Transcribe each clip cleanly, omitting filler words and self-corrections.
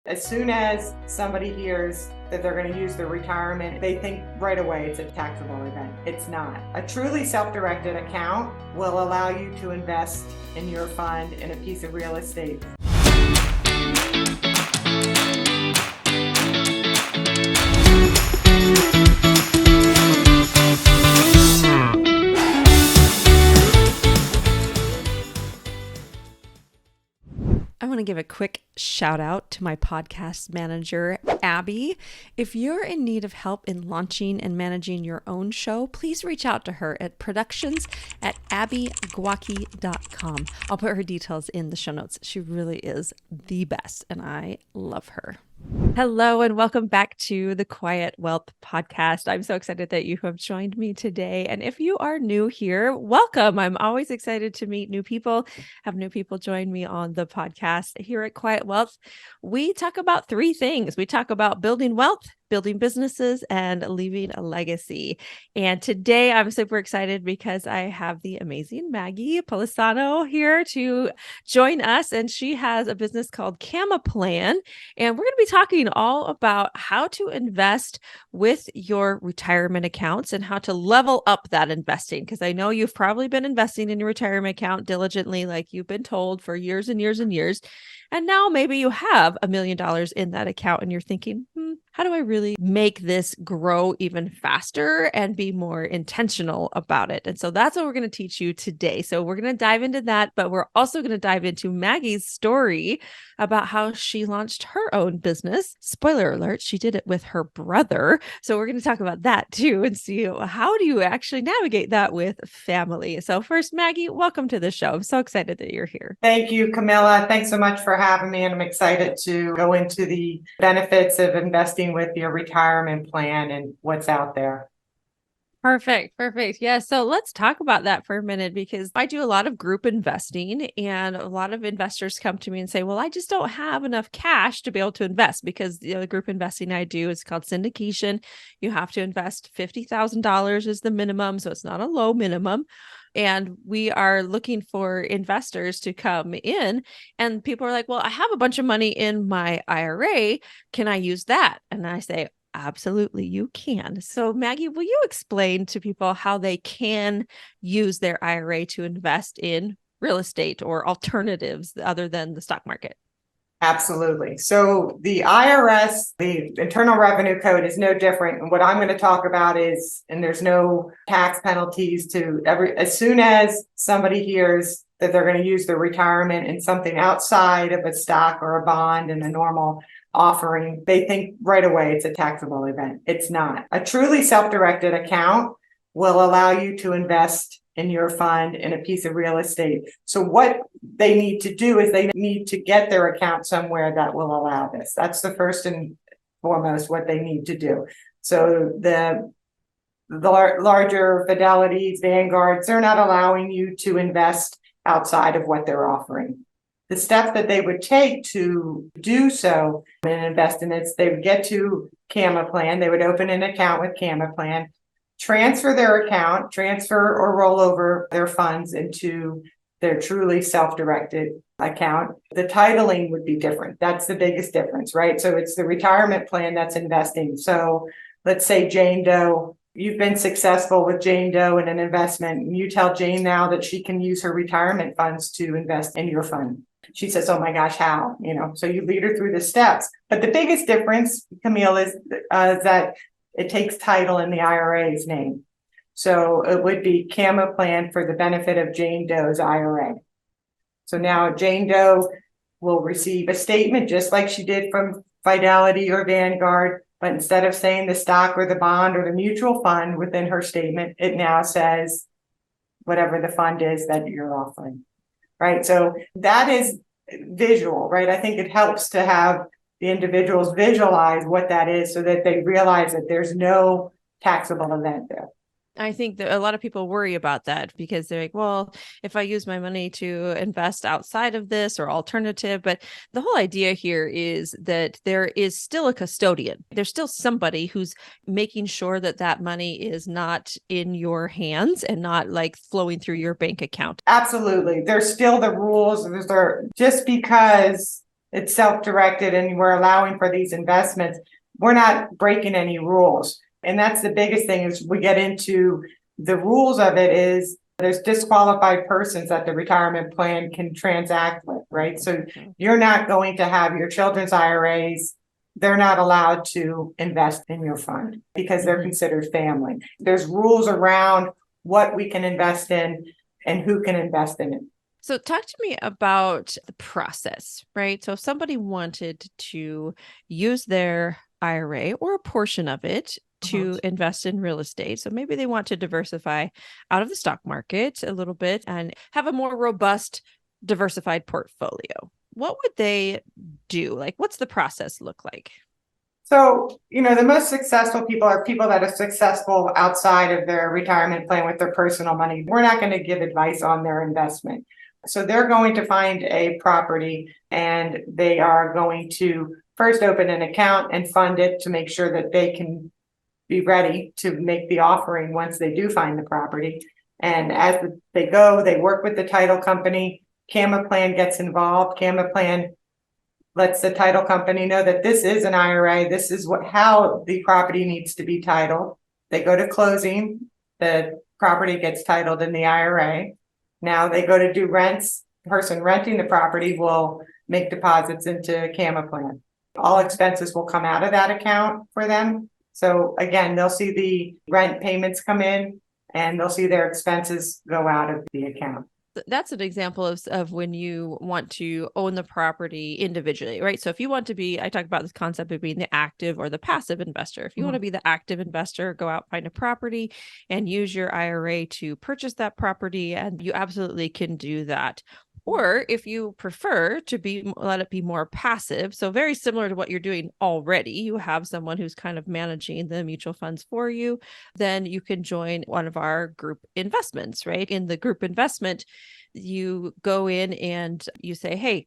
As soon as somebody hears that they're going to use their retirement, they think right away it's a taxable event. It's not. A truly self-directed account will allow you to invest in your fund in a piece of real estate. I want to give a quick shout out to my podcast manager, Abby. If you're in need of help in launching and managing your own show, please reach out to her at productions@abbygwaki.com. I'll put her details in the show notes. She really is the best, and I love her. Hello, and welcome back to the Quiet Wealth Podcast. I'm so excited that you have joined me today. And if you are new here, welcome. I'm always excited to meet new people, have new people join me on the podcast. Here at Quiet Wealth, we talk about three things. We talk about building wealth, building businesses, and leaving a legacy. And today I'm super excited because I have the amazing Maggie Polisano here to join us. And she has a business called CamaPlan. And we're going to be talking all about how to invest with your retirement accounts and how to level up that investing. Because I know you've probably been investing in your retirement account diligently, like you've been told for years and years and years. And now maybe you have $1 million in that account and you're thinking, how do I really make this grow even faster and be more intentional about it? And so that's what we're going to teach you today. So we're going to dive into that, but we're also going to dive into Maggie's story about how she launched her own business. Spoiler alert, she did it with her brother. So we're going to talk about that too and see how do you actually navigate that with family. So first, Maggie, welcome to the show. I'm so excited that you're here. Thank you, Camilla. Thanks so much for having me. And I'm excited to go into the benefits of investing with your retirement plan and what's out there. Perfect. Yeah. So let's talk about that for a minute, because I do a lot of group investing and a lot of investors come to me and say, well, I just don't have enough cash to be able to invest, because the group investing I do is called syndication. You have to invest $50,000 is the minimum. So it's not a low minimum. And we are looking for investors to come in, and people are like, well, I have a bunch of money in my IRA. Can I use that? And I say, absolutely, you can. So Maggie, will you explain to people how they can use their IRA to invest in real estate or alternatives other than the stock market? Absolutely. So the IRS, the Internal Revenue Code, is no different. And what I'm going to talk about is, and there's no tax penalties to as soon as somebody hears that they're going to use their retirement in something outside of a stock or a bond and a normal offering, they think right away it's a taxable event. It's not. A truly self-directed account will allow you to invest in your fund in a piece of real estate. So what they need to do is they need to get their account somewhere that will allow this. That's the first and foremost what they need to do. So the larger Fidelities, Vanguards, they're not allowing you to invest outside of what they're offering. The steps that they would take to do so and invest in it, they would get to CamaPlan. They would open an account with CamaPlan, transfer their account, transfer or roll over their funds into their truly self-directed account. The titling would be different. That's the biggest difference, right? So it's the retirement plan that's investing. So let's say Jane Doe, you've been successful with Jane Doe in an investment, and you tell Jane now that she can use her retirement funds to invest in your fund. She says, oh my gosh, how? So you lead her through the steps. But the biggest difference, Camille, is that it takes title in the IRA's name. So it would be CamaPlan for the benefit of Jane Doe's IRA. So now Jane Doe will receive a statement just like she did from Fidelity or Vanguard, but instead of saying the stock or the bond or the mutual fund within her statement, it now says whatever the fund is that you're offering, right? So that is visual, right? I think it helps to have the individuals visualize what that is so that they realize that there's no taxable event there. I think that a lot of people worry about that because they're like, well, if I use my money to invest outside of this or alternative, but the whole idea here is that there is still a custodian. There's still somebody who's making sure that that money is not in your hands and not like flowing through your bank account. Absolutely. There's still the rules. Just because it's self-directed and we're allowing for these investments, we're not breaking any rules. And that's the biggest thing is we get into the rules of it is there's disqualified persons that the retirement plan can transact with, right? So you're not going to have your children's IRAs. They're not allowed to invest in your fund because they're considered family. There's rules around what we can invest in and who can invest in it. So talk to me about the process, right? So if somebody wanted to use their IRA or a portion of it to invest in real estate. So maybe they want to diversify out of the stock market a little bit and have a more robust, diversified portfolio. What would they do? Like, what's the process look like? So, the most successful people are people that are successful outside of their retirement plan with their personal money. We're not going to give advice on their investment. So they're going to find a property and they are going to first open an account and fund it to make sure that they can be ready to make the offering once they do find the property. And as they go, they work with the title company. CamaPlan gets involved. CamaPlan lets the title company know that this is an IRA. This is how the property needs to be titled. They go to closing. The property gets titled in the IRA. Now they go to do rents. The person renting the property will make deposits into CamaPlan. All expenses will come out of that account for them. So again, they'll see the rent payments come in and they'll see their expenses go out of the account. That's an example of when you want to own the property individually, right? So if you want to be, I talk about this concept of being the active or the passive investor. If you want to be the active investor, go out, find a property and use your IRA to purchase that property. And you absolutely can do that. Or if you prefer to let it be more passive, so very similar to what you're doing already, you have someone who's kind of managing the mutual funds for you, then you can join one of our group investments, right? In the group investment, you go in and you say, hey,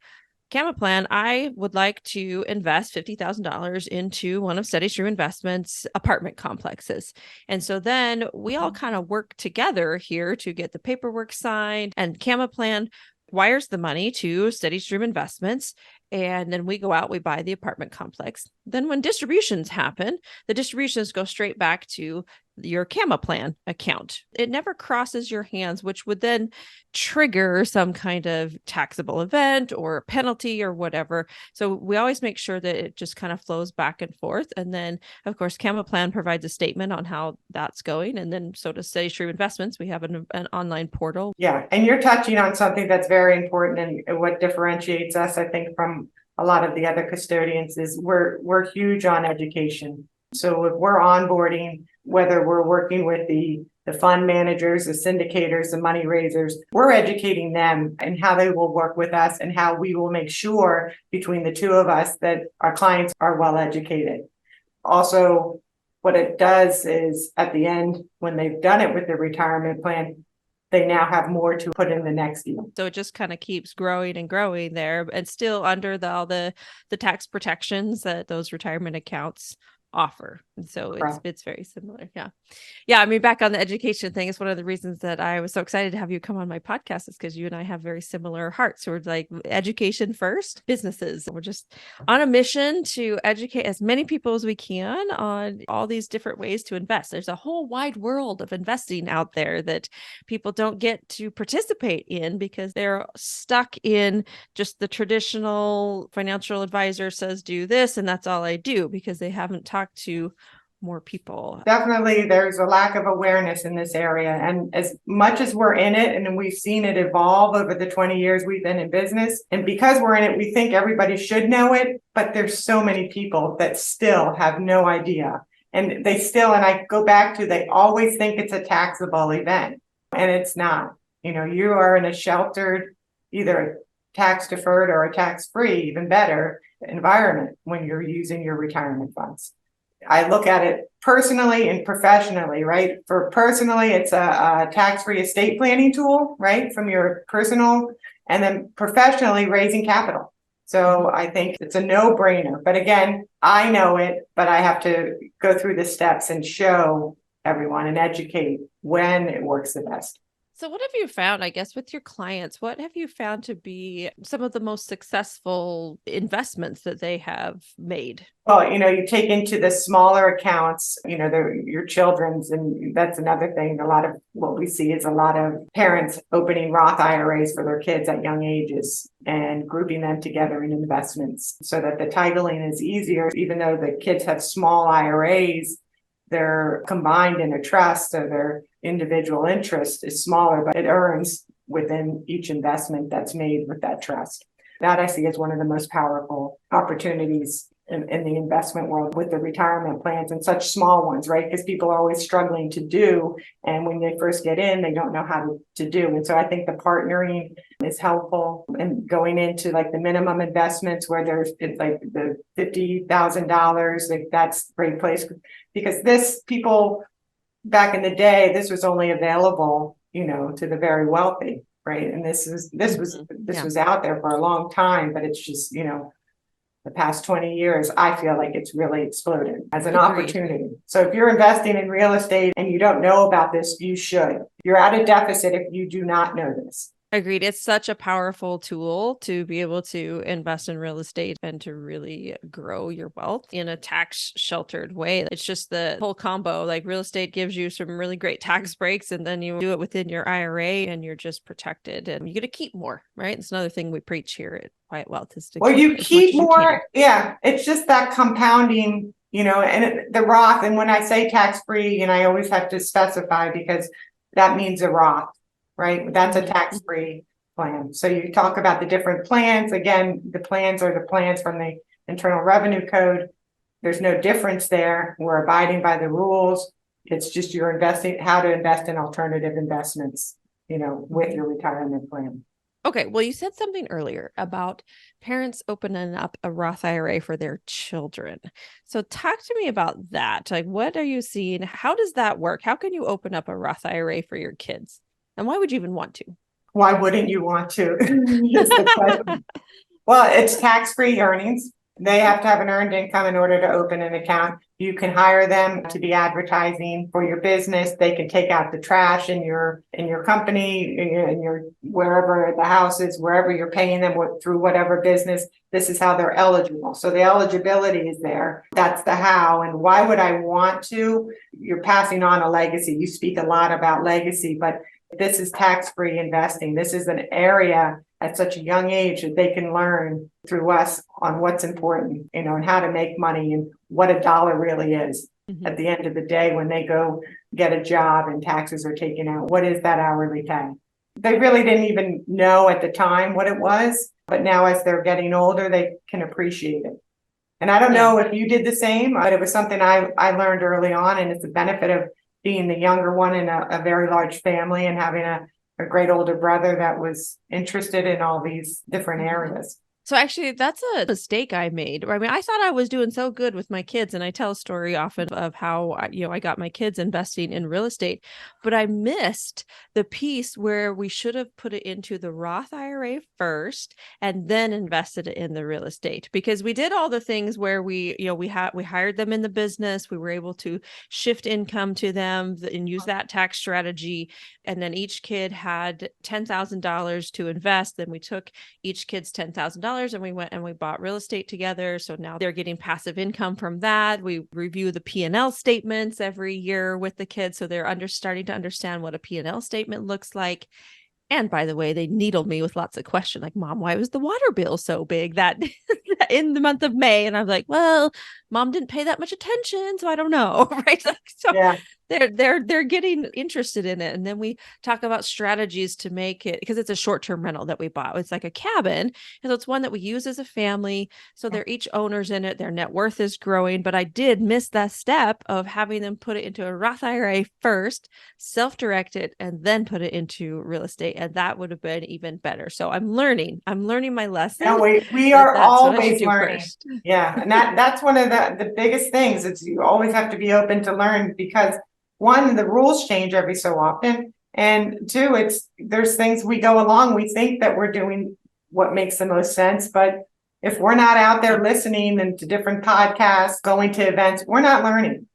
CamaPlan, I would like to invest $50,000 into one of Steady Stream Investments apartment complexes. And so then we all kind of work together here to get the paperwork signed, and CamaPlan wires the money to Steady Stream Investments. And then we go out, we buy the apartment complex. Then when distributions happen, the distributions go straight back to your CamaPlan account. It never crosses your hands, which would then trigger some kind of taxable event or penalty or whatever. So we always make sure that it just kind of flows back and forth. And then, of course, CamaPlan provides a statement on how that's going. And then so does Steady Stream Investments. We have an online portal. Yeah. And you're touching on something that's very important and what differentiates us, I think, from a lot of the other custodians is we're huge on education. So if we're onboarding, whether we're working with the fund managers, the syndicators, the money raisers, we're educating them and how they will work with us and how we will make sure between the two of us that our clients are well educated. Also, what it does is at the end, when they've done it with their retirement plan, they now have more to put in the next deal. So it just kind of keeps growing and growing there, and still under all the tax protections that those retirement accounts offer. And so it's very similar. Yeah. Yeah. I mean, back on the education thing, it's one of the reasons that I was so excited to have you come on my podcast is because you and I have very similar hearts. We're like education first, businesses. We're just on a mission to educate as many people as we can on all these different ways to invest. There's a whole wide world of investing out there that people don't get to participate in because they're stuck in just the traditional financial advisor says do this and that's all I do, because they haven't talked to more people. Definitely, there's a lack of awareness in this area. And as much as we're in it and we've seen it evolve over the 20 years we've been in business, and because we're in it, we think everybody should know it, but there's so many people that still have no idea. And I go back to, they always think it's a taxable event, and it's not. You are in a sheltered, either tax deferred or a tax free, even better environment when you're using your retirement funds. I look at it personally and professionally, right? For personally, it's a tax-free estate planning tool, right? From your personal, and then professionally raising capital. So I think it's a no-brainer. But again, I know it, but I have to go through the steps and show everyone and educate when it works the best. So what have you found, I guess, with your clients? What have you found to be some of the most successful investments that they have made? Well, you take into the smaller accounts, your children's, and that's another thing. A lot of what we see is a lot of parents opening Roth IRAs for their kids at young ages and grouping them together in investments so that the titling is easier. Even though the kids have small IRAs, they're combined in a trust, so their individual interest is smaller, but it earns within each investment that's made with that trust. That I see as one of the most powerful opportunities in the investment world with the retirement plans, and such small ones, right? Because people are always struggling to do. And when they first get in, they don't know how to do. And so I think the partnering is helpful, and going into like the minimum investments where it's like the $50,000, like that's a great place, because people back in the day, this was only available, to the very wealthy, right? And this was out there for a long time, but it's just, the past 20 years, I feel like it's really exploded as an opportunity. So if you're investing in real estate and you don't know about this, you should. You're at a deficit if you do not know this. Agreed. It's such a powerful tool to be able to invest in real estate and to really grow your wealth in a tax sheltered way. It's just the whole combo. Like real estate gives you some really great tax breaks, and then you do it within your IRA and you're just protected and you get to keep more, right? It's another thing we preach here at Quiet Wealth is to keep more. Yeah. It's just that compounding, and the Roth. And when I say tax free, I always have to specify, because that means a Roth. Right? That's a tax-free plan. So you talk about the different plans. Again, the plans are the plans from the Internal Revenue Code. There's no difference there. We're abiding by the rules. It's just you're investing, how to invest in alternative investments, with your retirement plan. Okay. Well, you said something earlier about parents opening up a Roth IRA for their children. So talk to me about that. Like, what are you seeing? How does that work? How can you open up a Roth IRA for your kids? And why would you even want to? Why wouldn't you want to? Is the question. Well, it's tax-free earnings. They have to have an earned income in order to open an account. You can hire them to be advertising for your business. They can take out the trash in your company, in your wherever the house is, wherever you're paying them through whatever business. This is how they're eligible. So the eligibility is there. That's the how. And why would I want to? You're passing on a legacy. You speak a lot about legacy, but this is tax-free investing. This is an area at such a young age that they can learn through us on what's important, and how to make money and what a dollar really is. At the end of the day, when they go get a job and taxes are taken out, what is that hourly pay? They really didn't even know at the time what it was, but now as they're getting older, they can appreciate it. And I don't know if you did the same, but it was something I learned early on, and it's the benefit of being the younger one in a very large family and having a great older brother that was interested in all these different areas. So actually, that's a mistake I made. I mean, I thought I was doing so good with my kids, and I tell a story often of how, I got my kids investing in real estate, but I missed the piece where we should have put it into the Roth IRA first and then invested it in the real estate, because we did all the things where we hired them in the business. We were able to shift income to them and use that tax strategy. And then each kid had $10,000 to invest. Then we took each kid's $10,000 and we went and we bought real estate together. So now they're getting passive income from that. We review the P&L statements every year with the kids, so they're starting to understand what a P&L statement looks like. And by the way, they needled me with lots of questions like, Mom, why was the water bill so big that in the month of May? And I was like, well, Mom didn't pay that much attention, so I don't know. Right. They're getting interested in it. And then we talk about strategies to make it, because it's a short-term rental that we bought. It's like a cabin. And so it's one that we use as a family. So they're each owners in it. Their net worth is growing. But I did miss that step of having them put it into a Roth IRA first, self-direct it, and then put it into real estate. And that would have been even better. So I'm learning my lesson. No, we are always learning. First. Yeah. And that's one of the biggest things. It's you always have to be open to learn, because one, the rules change every so often. And two, there's things we go along. We think that we're doing what makes the most sense. But if we're not out there listening and to different podcasts, going to events, we're not learning,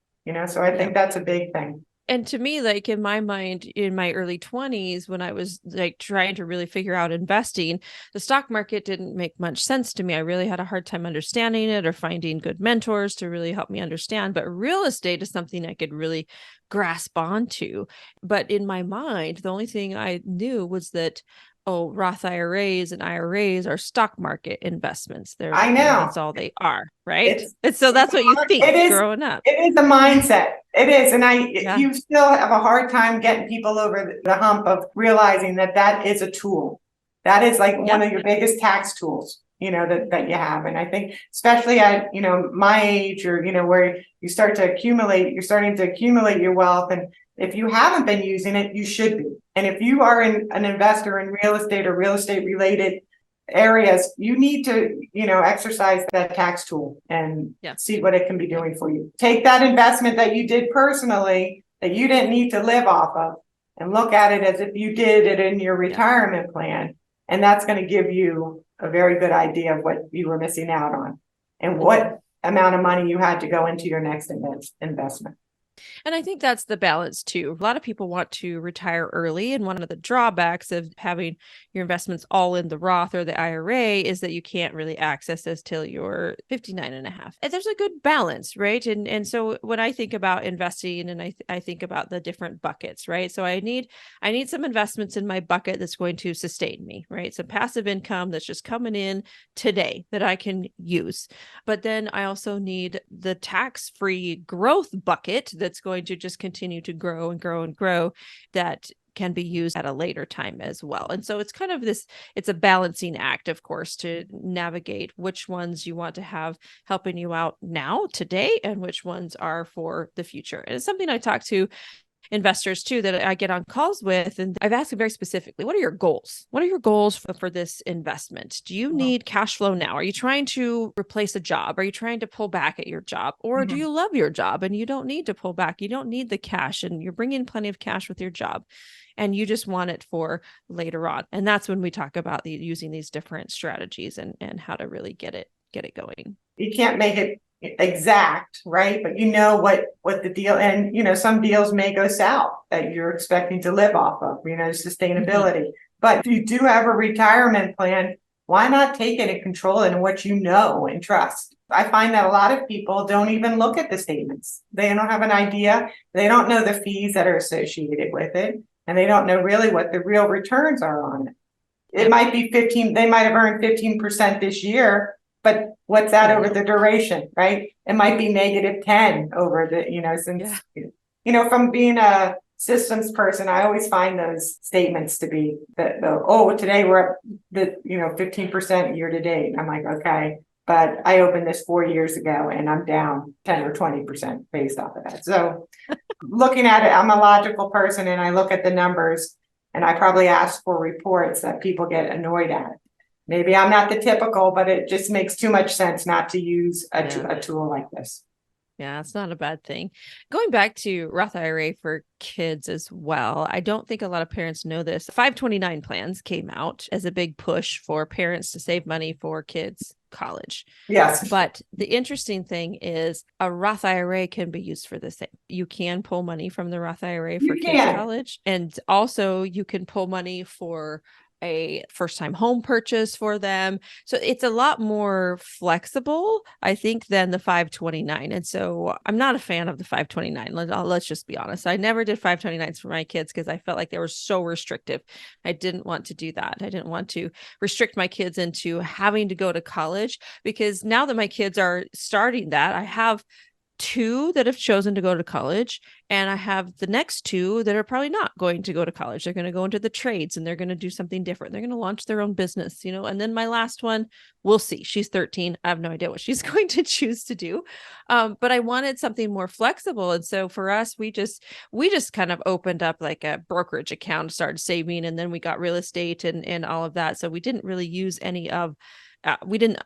so I think that's a big thing. And to me, like in my mind, in my early 20s, when I was like trying to really figure out investing, the stock market didn't make much sense to me. I really had a hard time understanding it or finding good mentors to really help me understand. But real estate is something I could really grasp onto. But in my mind, the only thing I knew was that, oh, Roth IRAs and IRAs are stock market investments. I know. That's all they are, right? It's, And so that's what you think it is, growing up. it is a mindset. It is. And Yeah. you still have a hard time getting people over the hump of realizing that that is a tool. That is like one of your biggest tax tools, that you have. And I think especially at, my age or, where you start to accumulate, you're starting to accumulate your wealth. And if you haven't been using it, you should be. And if you are an investor in real estate or real estate related areas, you need to, exercise that tax tool and see what it can be doing for you. Take that investment that you did personally that you didn't need to live off of and look at it as if you did it in your retirement plan. And that's going to give you a very good idea of what you were missing out on and what amount of money you had to go into your next investment. And I think that's the balance too. A lot of people want to retire early. And one of the drawbacks of having your investments all in the Roth or the IRA is that you can't really access this till you're 59 and a half. And there's a good balance, right? And so when I think about investing and I think about the different buckets, right? So I need some investments in my bucket that's going to sustain me, right? Some passive income that's just coming in today that I can use. But then I also need the tax-free growth bucket that's going to just continue to grow and grow and grow that can be used at a later time as well. And so it's kind of it's a balancing act, of course, to navigate which ones you want to have helping you out now, today, and which ones are for the future. And it's something I talk to investors too that I get on calls with, and I've asked them very specifically, what are your goals? What are your goals for this investment? Do you need cash flow now? Are you trying to replace a job? Are you trying to pull back at your job? Or do you love your job and you don't need to pull back? You don't need the cash and you're bringing plenty of cash with your job and you just want it for later on. And that's when we talk about using these different strategies and how to really get it going. You can't make it exact, right? But you know what the deal, and some deals may go south that you're expecting to live off of, sustainability. But if you do have a retirement plan, why not take it and control it in what you know and trust? I find that a lot of people don't even look at the statements. They don't have an idea. They don't know the fees that are associated with it. And they don't know really what the real returns are on it. It might be 15, they might have earned 15% this year, but what's that over the duration, right? It might be -10 over the, from being a systems person, I always find those statements to be today we're up 15% year to date. I'm like, okay, but I opened this 4 years ago and I'm down 10 or 20% based off of that. So looking at it, I'm a logical person and I look at the numbers and I probably ask for reports that people get annoyed at. Maybe I'm not the typical, but it just makes too much sense not to use a tool like this. Yeah, it's not a bad thing. Going back to Roth IRA for kids as well, I don't think a lot of parents know this. 529 plans came out as a big push for parents to save money for kids' college. Yes. But the interesting thing is a Roth IRA can be used for the same. You can pull money from the Roth IRA for kids' college. And also you can pull money for a first-time home purchase for them. So it's a lot more flexible, I think, than the 529. And so I'm not a fan of the 529. Let's just be honest. I never did 529s for my kids because I felt like they were so restrictive. I didn't want to do that. I didn't want to restrict my kids into having to go to college, because now that my kids are starting that, I have 2 that have chosen to go to college, and I have the next 2 that are probably not going to go to college. They're going to go into the trades and they're going to do something different. They're going to launch their own business, and then my last one, we'll see. She's 13. I have no idea what she's going to choose to do. But I wanted something more flexible. And so for us, we just kind of opened up like a brokerage account, started saving, and then we got real estate and all of that. So we didn't really use any of we didn't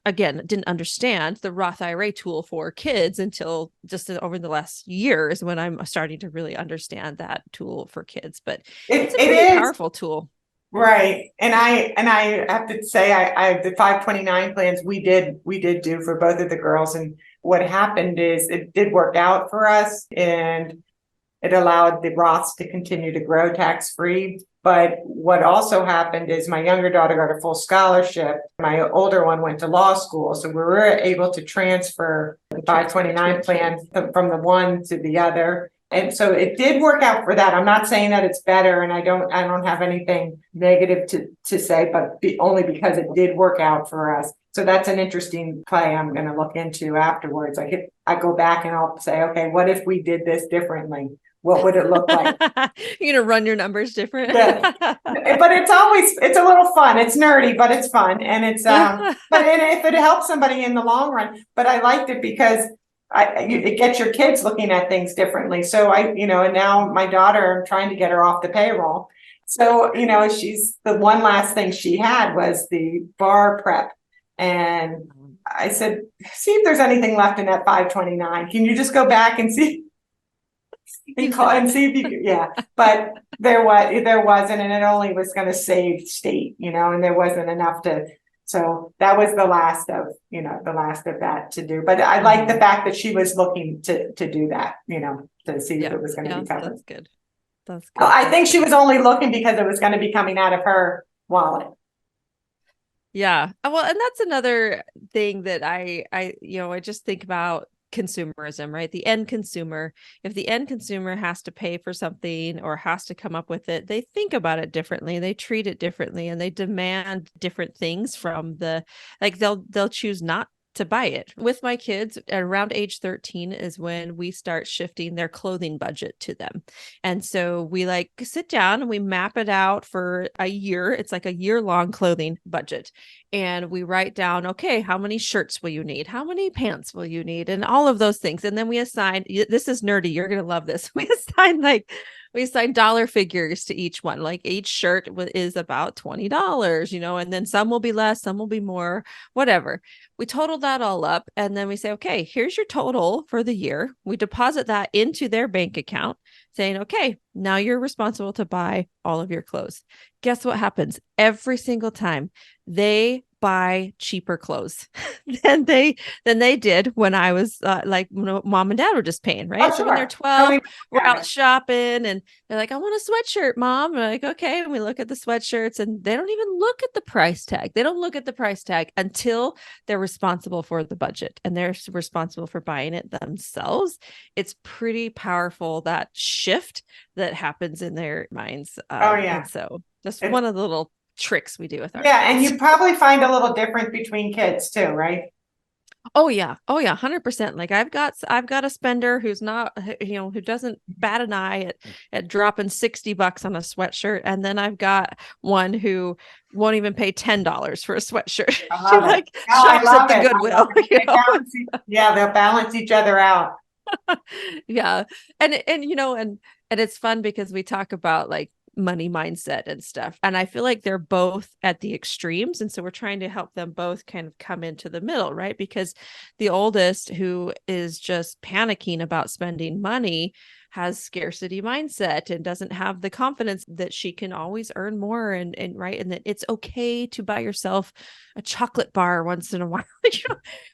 understand the Roth IRA tool for kids until just over the last years when I'm starting to really understand that tool for kids. But it's a pretty powerful tool. Right. And I have to say, I the 529 plans we did do for both of the girls. And what happened is it did work out for us. And it allowed the Roths to continue to grow tax-free. But what also happened is my younger daughter got a full scholarship. My older one went to law school. So we were able to transfer the 529 plan from the one to the other. And so it did work out for that. I'm not saying that it's better, and I don't have anything negative to say, but only because it did work out for us. So that's an interesting play I'm going to look into afterwards. I go back and I'll say, okay, what if we did this differently? What would it look like? You're gonna run your numbers different. Yeah. But it's a little fun. It's nerdy, but it's fun. And it's but if it helps somebody in the long run, but I liked it because it gets your kids looking at things differently. So and now my daughter, I'm trying to get her off the payroll. So, she's the one last thing she had was the bar prep. And I said, see if there's anything left in that 529. Can you just go back and see? And see if you, yeah, but there wasn't, and it only was going to save state, and there wasn't enough so that was the last of that to do. But I like the fact that she was looking to do that, to see if it was going to be covered. That's good. That's good. I think she was only looking because it was going to be coming out of her wallet. Yeah. Well, and that's another thing that I just think about consumerism, right? The end consumer, if the end consumer has to pay for something or has to come up with it, they think about it differently, they treat it differently, and they demand different things from they'll choose not to buy it. With my kids, around age 13 is when we start shifting their clothing budget to them. And so we sit down and we map it out for a year. It's like a year-long clothing budget. And we write down, okay, how many shirts will you need? How many pants will you need? And all of those things. And then we assign, this is nerdy, you're going to love this. We assign dollar figures to each one. Like each shirt is about $20, and then some will be less, some will be more, whatever. We total that all up. And then we say, okay, here's your total for the year. We deposit that into their bank account saying, okay, now you're responsible to buy all of your clothes. Guess what happens? Every single time they buy cheaper clothes than they did when I was when mom and dad were just paying, right? Oh, sure. So when they're 12, we're out shopping and they're like, I want a sweatshirt, mom. And we're like, okay. And we look at the sweatshirts and they don't even look at the price tag. They don't look at the price tag until they're responsible for the budget and they're responsible for buying it themselves. It's pretty powerful, that shift that happens in their minds. And so just one of the little tricks we do with our kids. And you probably find a little different between kids too, right? Oh yeah 100%. Like I've got a spender who's not, who doesn't bat an eye at dropping $60 on a sweatshirt, and then I've got one who won't even pay $10 for a sweatshirt. She shops at the Goodwill. They'll balance each other out. Yeah. And it's fun because we talk about money mindset and stuff. And I feel like they're both at the extremes. And so we're trying to help them both kind of come into the middle, right? Because the oldest, who is just panicking about spending money, has scarcity mindset and doesn't have the confidence that she can always earn more and right. And that it's okay to buy yourself a chocolate bar once in a while.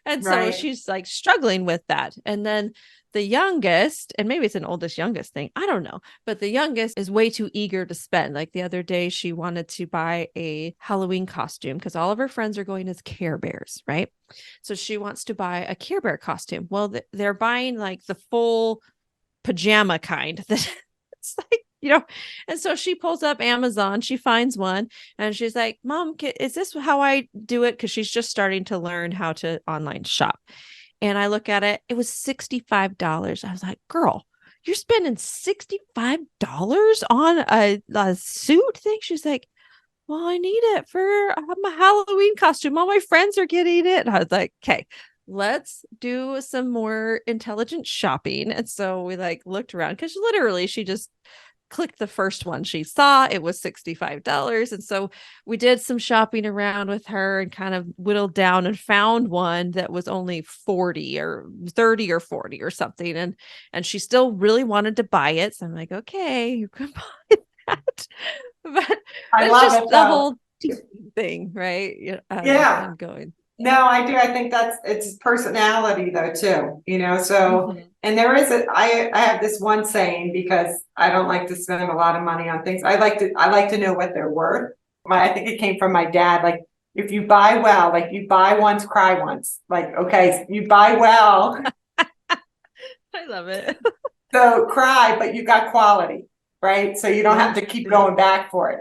And so she's struggling with that. And then the youngest, and maybe it's an oldest youngest thing, I don't know, but the youngest is way too eager to spend. Like the other day, she wanted to buy a Halloween costume because all of her friends are going as Care Bears, right? So she wants to buy a Care Bear costume. Well, they're buying the full pajama kind that it's and so she pulls up Amazon, she finds one, and she's like, Mom, is this how I do it? Because she's just starting to learn how to online shop. And I look at it, it was $65. I was like, girl, you're spending $65 on a suit thing? She's like, well, I need it for my Halloween costume. All my friends are getting it. And I was like, okay, let's do some more intelligent shopping. And so we looked around, because literally she just clicked the first one she saw. It was $65. And so we did some shopping around with her and kind of whittled down and found one that was only 40 or 30 or 40 or something. And she still really wanted to buy it. So I'm like, okay, you can buy that. But I love just it, the whole thing, right? Yeah. And going. No, I do. I think it's personality though too, so, Mhm. and I have this one saying because I don't like to spend a lot of money on things. I like to know what they're worth. I think it came from my dad. Like if you buy well, like you buy once, cry once. Like, okay, you buy well, I love it. so cry, but you got quality, right? So you don't have to keep going back for it.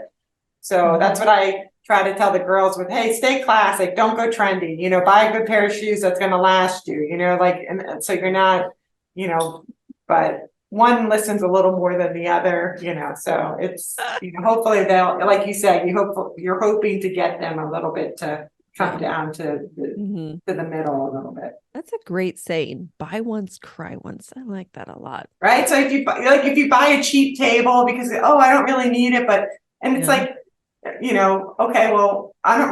So that's what I try to tell the girls with, hey, stay classic, don't go trendy, buy a good pair of shoes that's going to last you, like, and so you're not, but one listens a little more than the other, so it's, hopefully they'll, like you said, you're hoping to get them a little bit to come down to the middle a little bit. That's a great saying. Buy once, cry once. I like that a lot. Right. So if you buy a cheap table because, oh, I don't really need it, and it's like, okay, well, I don't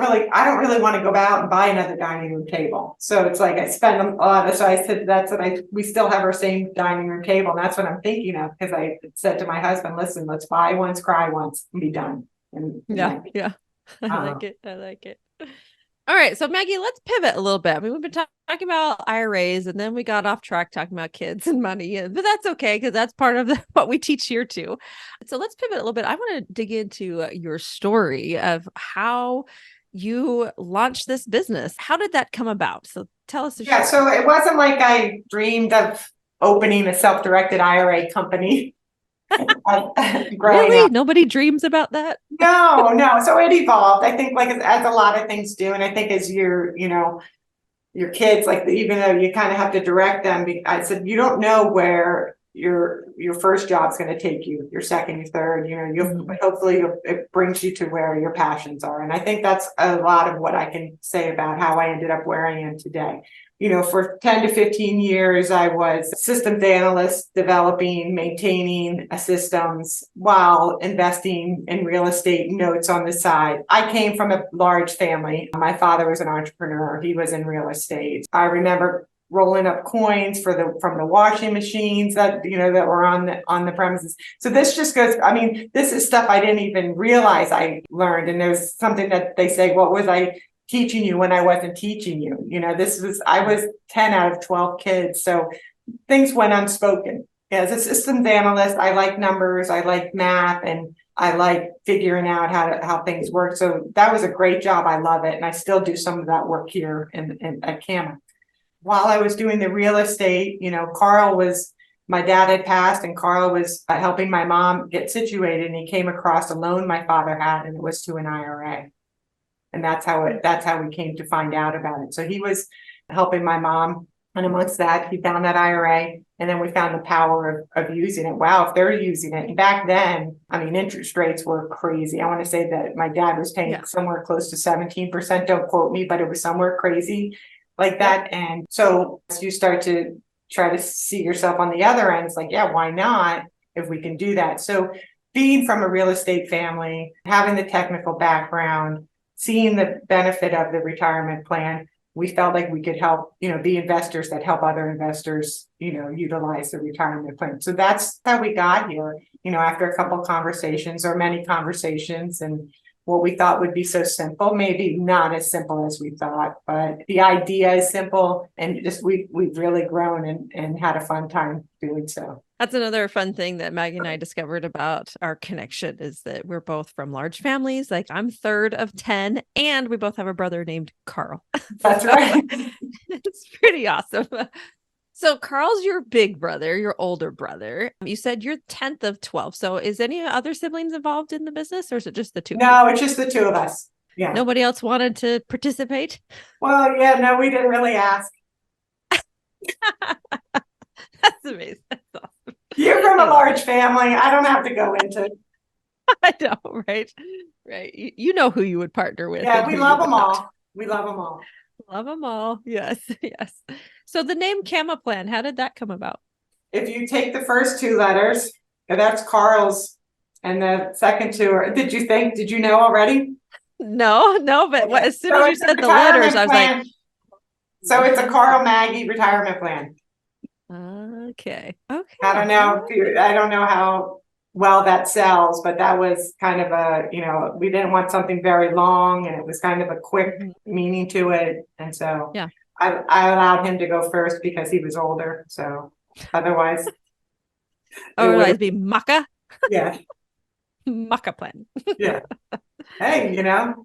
really want to go out and buy another dining room table. So it's like I spend a lot. So I said, we still have our same dining room table. And that's what I'm thinking of, because I said to my husband, listen, let's buy once, cry once, and be done. Yeah. I like it. I like it. All right. So Maggie, let's pivot a little bit. I mean, we've been talking about IRAs and then we got off track talking about kids and money, but that's okay because that's part of what we teach here too. So let's pivot a little bit. I want to dig into your story of how you launched this business. How did that come about? So tell us. Yeah. So it wasn't like I dreamed of opening a self-directed IRA company. Really? Nobody dreams about that? No. So it evolved. I think like as a lot of things do. And I think as your kids, like even though you kind of have to direct them, I said, you don't know where your first job's going to take you, your second, your third, hopefully it brings you to where your passions are. And I think that's a lot of what I can say about how I ended up where I am today. For 10 to 15 years, I was a systems analyst, developing, maintaining systems while investing in real estate notes on the side. I came from a large family. My father was an entrepreneur. He was in real estate. I remember rolling up coins from the washing machines that were on the premises. So this just goes, I mean, this is stuff I didn't even realize I learned. And there's something that they say, what was I teaching you when I wasn't teaching you? I was 10 out of 12 kids. So things went unspoken. As a systems analyst, I like numbers, I like math, and I like figuring out how things work. So that was a great job. I love it. And I still do some of that work here at Cama. While I was doing the real estate, my dad had passed and Carl was helping my mom get situated, and he came across a loan my father had, and it was to an IRA. And that's how we came to find out about it. So he was helping my mom, and amongst that, he found that IRA, and then we found the power of using it. Wow, if they're using it. And back then, I mean, interest rates were crazy. I want to say that my dad was paying somewhere close to 17%. Don't quote me, but it was somewhere crazy like that. And so you start to try to see yourself on the other end. It's like, yeah, why not if we can do that? So being from a real estate family, having the technical background, seeing the benefit of the retirement plan, we felt like we could help, be investors that help other investors, utilize the retirement plan. So that's how we got here, after a couple conversations or many conversations, and what we thought would be so simple, maybe not as simple as we thought, but the idea is simple, and just we've really grown and had a fun time doing so. That's another fun thing that Maggie and I discovered about our connection, is that we're both from large families. Like I'm third of 10, and we both have a brother named Carl. That's right. It's pretty awesome. So Carl's your big brother, your older brother. You said you're 10th of 12. So is any other siblings involved in the business, or is it just the two? No, it's just the two of us. Yeah. Nobody else wanted to participate? Well, yeah, no, we didn't really ask. That's amazing. That's awesome. You're from a large family. I don't have to go into. I know, right? Right. You know who you would partner with. Yeah, we love them all. We love them all. Love them all. Yes, yes. So the name CamaPlan, how did that come about? If you take the first two letters, that's Carl's, and the second two are, did you know already? No, but as soon as you said the letters, I was like. So it's a Carl Maggie retirement plan. Okay. I don't know how well that sells, but that was kind of a, we didn't want something very long, and it was kind of a quick meaning to it. And so Yeah. I allowed him to go first because he was older. So otherwise. Otherwise be Maca. Yeah. CamaPlan. Yeah. Hey,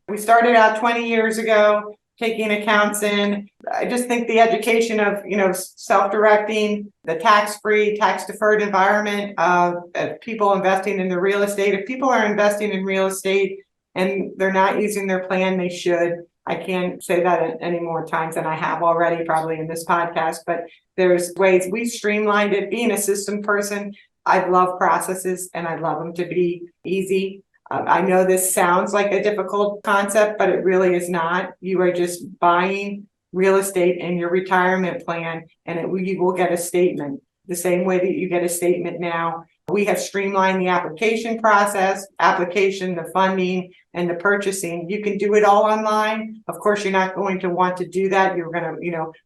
we started out 20 years ago taking accounts in. I just think the education of, self-directing, the tax-free, tax-deferred environment of people investing in the real estate. If people are investing in real estate and they're not using their plan, they should. I can't say that any more times than I have already, probably in this podcast, but there's ways we've streamlined it. Being a system person, I love processes and I love them to be easy. I know this sounds like a difficult concept, but it really is not. You are just buying real estate in your retirement plan, and you will get a statement the same way that you get a statement now. We have streamlined the application process, the funding, and the purchasing. You can do it all online. Of course, you're not going to want to do that. You're going to,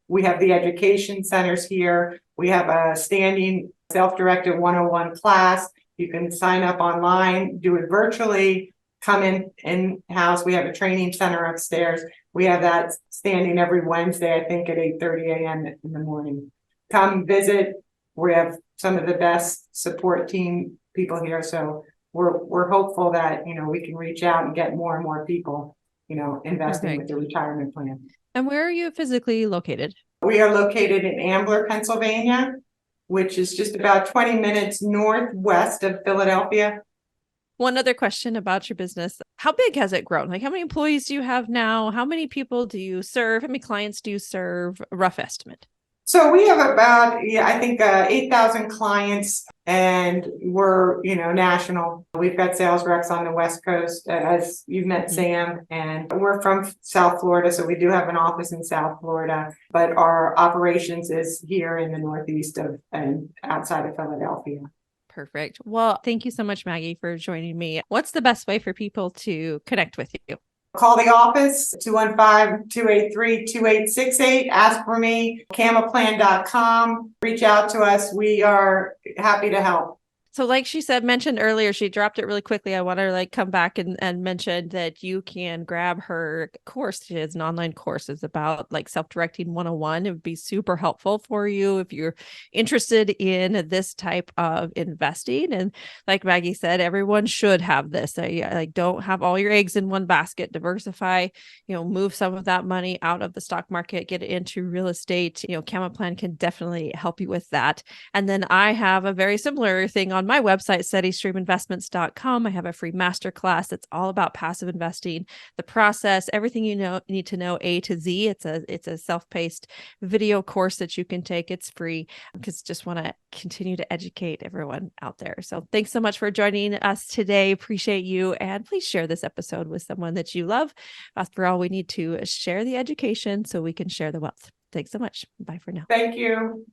we have the education centers here. We have a standing self-directed 101 class. You can sign up online, do it virtually, come in-house. We have a training center upstairs. We have that standing every Wednesday, I think at 8:30 a.m. in the morning. Come visit. We have some of the best support team people here. So we're hopeful that, we can reach out and get more and more people, investing with the retirement plan. And where are you physically located? We are located in Ambler, Pennsylvania, which is just about 20 minutes northwest of Philadelphia. One other question about your business. How big has it grown? Like, how many employees do you have now? How many people do you serve? How many clients do you serve? A rough estimate. So we have about, I think 8,000 clients, and we're, national. We've got sales reps on the West Coast, as you've met Sam, and we're from South Florida. So we do have an office in South Florida, but our operations is here in the Northeast and outside of Philadelphia. Perfect. Well, thank you so much, Maggie, for joining me. What's the best way for people to connect with you? Call the office, 215-283-2868. Ask for me, CamaPlan.com. Reach out to us. We are happy to help. So like she said, mentioned earlier, she dropped it really quickly. I want to come back and mention that you can grab her course. She has an online course. It's about self-directing 101. It would be super helpful for you if you're interested in this type of investing. And like Maggie said, everyone should have this. Don't have all your eggs in one basket. Diversify, move some of that money out of the stock market, get it into real estate. CamaPlan can definitely help you with that. And then I have a very similar thing on my website, steadystreaminvestments.com. I have a free masterclass that's all about passive investing, the process, everything you need to know A to Z. It's a self-paced video course that you can take. It's free because just want to continue to educate everyone out there. So thanks so much for joining us today. Appreciate you. And please share this episode with someone that you love. After all, we need to share the education so we can share the wealth. Thanks so much. Bye for now. Thank you.